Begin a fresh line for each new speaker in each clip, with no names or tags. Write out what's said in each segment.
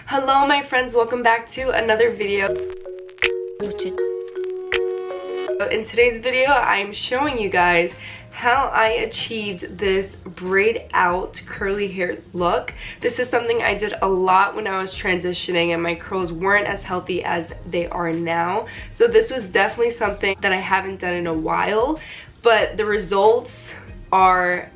Hello my friends, welcome back to another video. In today's video, I'm showing you guys how I achieved this braid out curly hair look. This is something I did a lot when I was transitioning and my curls weren't as healthy as they are now. So this was definitely something that I haven't done in a while, but the results are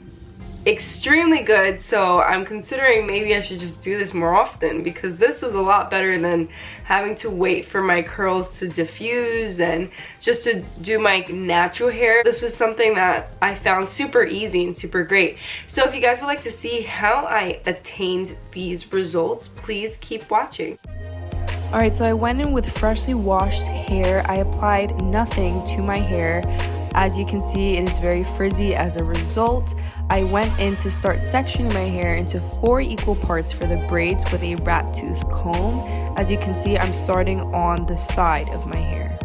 extremely good, so I'm considering maybe I should just do this more often because this was a lot better than having to wait for my curls to diffuse and just to do my natural hair. This was something that I found super easy and super great. So if you guys would like to see how I attained these results, please keep watching.
Alright, so I went in with freshly washed hair. I applied nothing to my hair. As you can see, it is very frizzy as a result. I went in to start sectioning my hair into 4 equal parts for the braids with a rat tooth comb. As you can see, I'm starting on the side of my hair.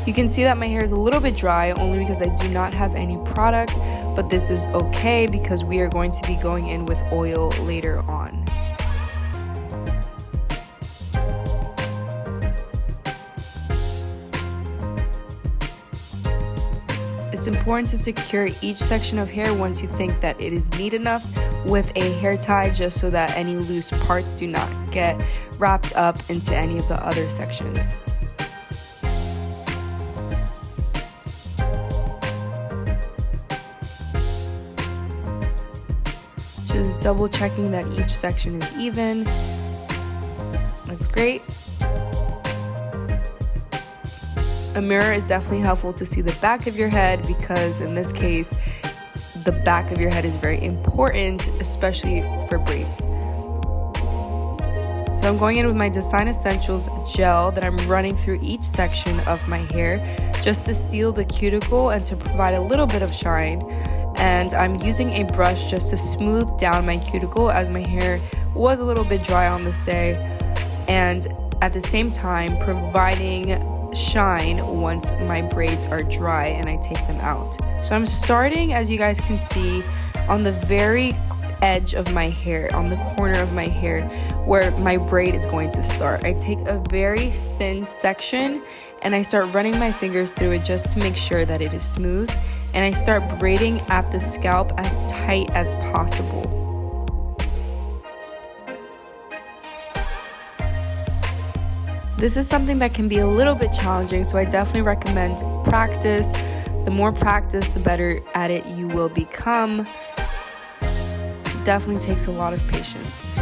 You can see that my hair is a little bit dry only because I do not have any product, but this is okay because we are going to be going in with oil later on. It's important to secure each section of hair once you think that it is neat enough with a hair tie, just so that any loose parts do not get wrapped up into any of the other sections. Just double checking that each section is even. Looks great. A mirror is definitely helpful to see the back of your head because in this case, the back of your head is very important, especially for braids. So I'm going in with my Design Essentials gel that I'm running through each section of my hair just to seal the cuticle and to provide a little bit of shine. And I'm using a brush just to smooth down my cuticle as my hair was a little bit dry on this day, and at the same time providing shine once my braids are dry and I take them out. So I'm starting, as you guys can see, on the very edge of my hair, on the corner of my hair where my braid is going to start. I take a very thin section and I start running my fingers through it just to make sure that it is smooth, and I start braiding at the scalp as tight as possible. This is something that can be a little bit challenging, so I definitely recommend practice. The more practice, the better at it you will become. It definitely takes a lot of patience.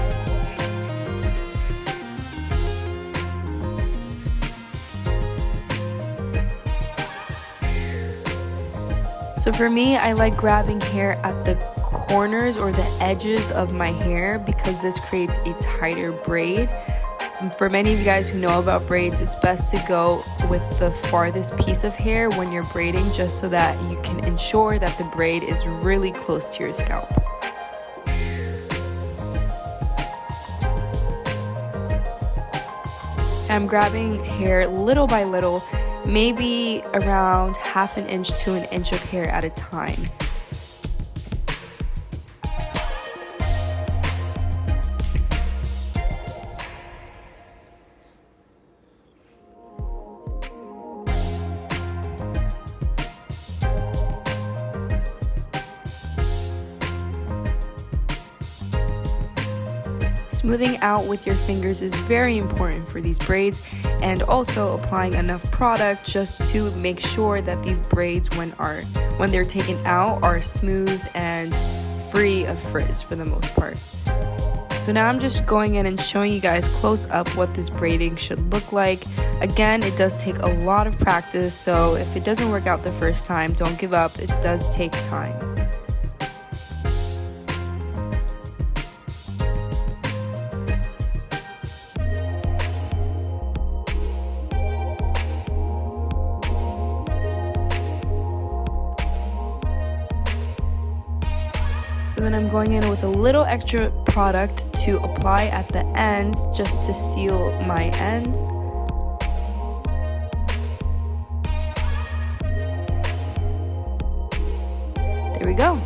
So for me, I like grabbing hair at the corners or the edges of my hair because this creates a tighter braid. For many of you guys who know about braids, it's best to go with the farthest piece of hair when you're braiding, just so that you can ensure that the braid is really close to your scalp. I'm grabbing hair little by little, maybe around 1/2 inch to 1 inch of hair at a time. Smoothing out with your fingers is very important for these braids, and also applying enough product just to make sure that these braids when they're taken out are smooth and free of frizz for the most part. So now I'm just going in and showing you guys close up what this braiding should look like. Again, it does take a lot of practice, so if it doesn't work out the first time, don't give up. It does take time. So then I'm going in with a little extra product to apply at the ends just to seal my ends. There we go.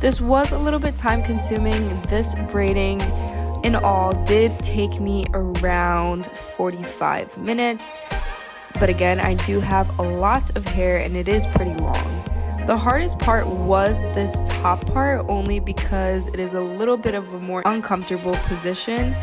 This was a little bit time consuming. This braiding in all did take me around 45 minutes. But again, I do have a lot of hair and it is pretty long. The hardest part was this top part, only because it is a little bit of a more uncomfortable position.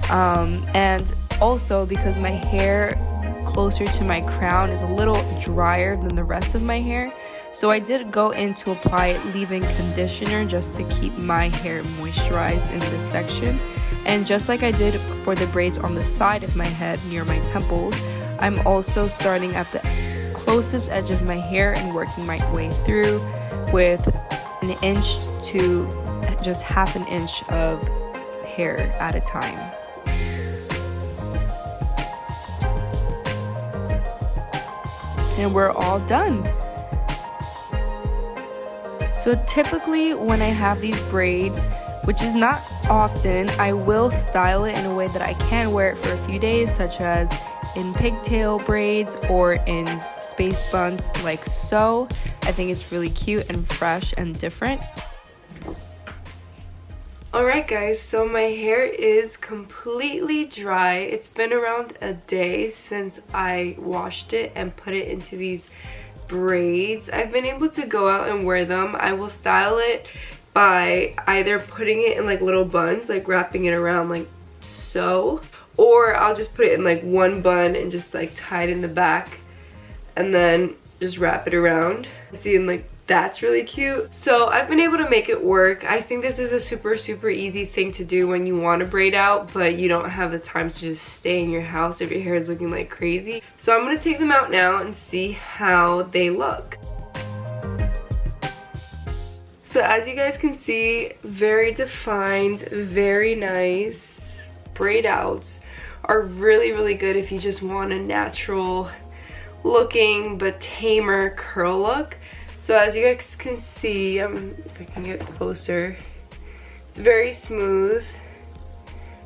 And also because my hair closer to my crown is a little drier than the rest of my hair. So I did go in to apply leave-in conditioner just to keep my hair moisturized in this section. And just like I did for the braids on the side of my head near my temples, I'm also starting at the closest edge of my hair and working my way through with 1 inch to just half an inch of hair at a time. And we're all done. So typically when I have these braids, which is not often, I will style it in a way that I can wear it for a few days, such as in pigtail braids or in space buns like so. I think it's really cute and fresh and different.
Alright guys, so my hair is completely dry. It's been around a day since I washed it and put it into these braids. I've been able to go out and wear them. I will style it by either putting it in like little buns, like wrapping it around like so, or I'll just put it in like one bun and just like tie it in the back and then just wrap it around. See, and like that's really cute. So I've been able to make it work. I think this is a super easy thing to do when you want to braid out but you don't have the time to just stay in your house if your hair is looking like crazy. So I'm going to take them out now and see how they look. So as you guys can see, very defined, very nice. Braid outs are really good if you just want a natural looking but tamer curl look. So as you guys can see, if I can get closer, it's very smooth.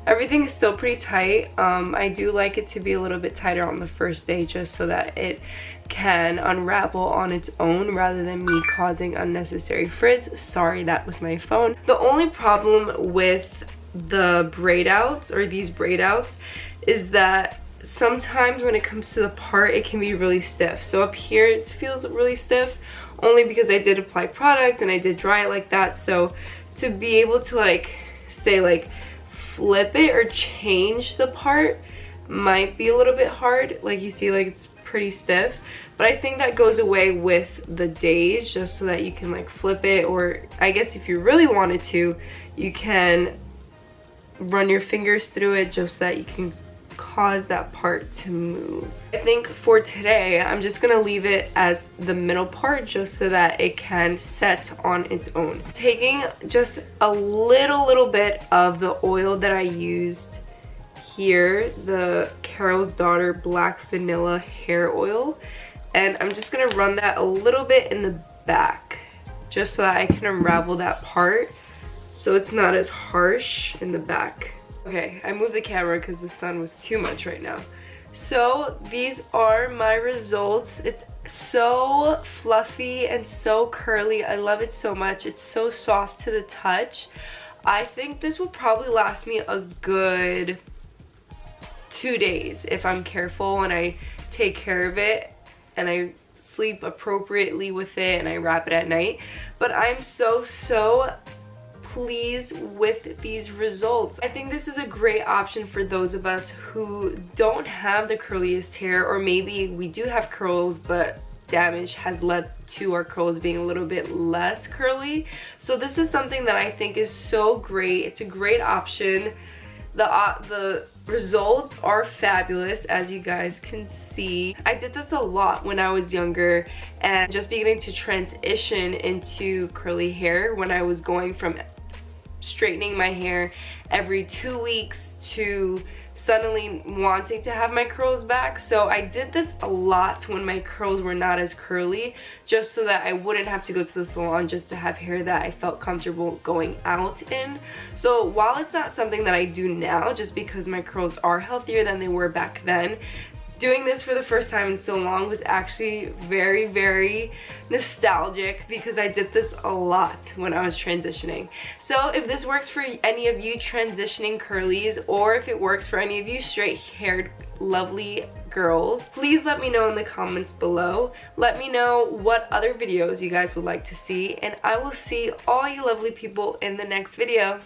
Everything is still pretty tight. I do like it to be a little bit tighter on the first day just so that it can unravel on its own rather than me causing unnecessary frizz. Sorry, that was my phone. The only problem with the braid outs or these braid outs is that sometimes when it comes to the part, it can be really stiff. So up here it feels really stiff only because I did apply product and I did dry it like that. So to be able to like say like flip it or change the part might be a little bit hard. Like you see, like it's pretty stiff, but I think that goes away with the days just so that you can like flip it, or I guess if you really wanted to, you can run your fingers through it just so that you can cause that part to move. I think for today I'm just gonna leave it as the middle part just so that it can set on its own. Taking just a little bit of the oil that I used here, the Carol's Daughter Black Vanilla Hair Oil, and I'm just gonna run that a little bit in the back just so that I can unravel that part so it's not as harsh in the back. Okay, I moved the camera because the sun was too much right now. So these are my results. It's so fluffy and so curly. I love it so much. It's so soft to the touch. I think this will probably last me a good 2 days if I'm careful and I take care of it and I sleep appropriately with it and I wrap it at night. But I'm so pleased with these results. I think this is a great option for those of us who don't have the curliest hair, or maybe we do have curls but damage has led to our curls being a little bit less curly. So this is something that I think is so great. It's a great option. The results are fabulous, as you guys can see. I did this a lot when I was younger and just beginning to transition into curly hair when I was going from straightening my hair every 2 weeks to suddenly wanting to have my curls back. So I did this a lot when my curls were not as curly, just so that I wouldn't have to go to the salon just to have hair that I felt comfortable going out in. So while it's not something that I do now, just because my curls are healthier than they were back then, Doing this for the first time in so long was actually very, very nostalgic because I did this a lot when I was transitioning. So if this works for any of you transitioning curlies, or if it works for any of you straight haired lovely girls, please let me know in the comments below. Let me know what other videos you guys would like to see, and I will see all you lovely people in the next video.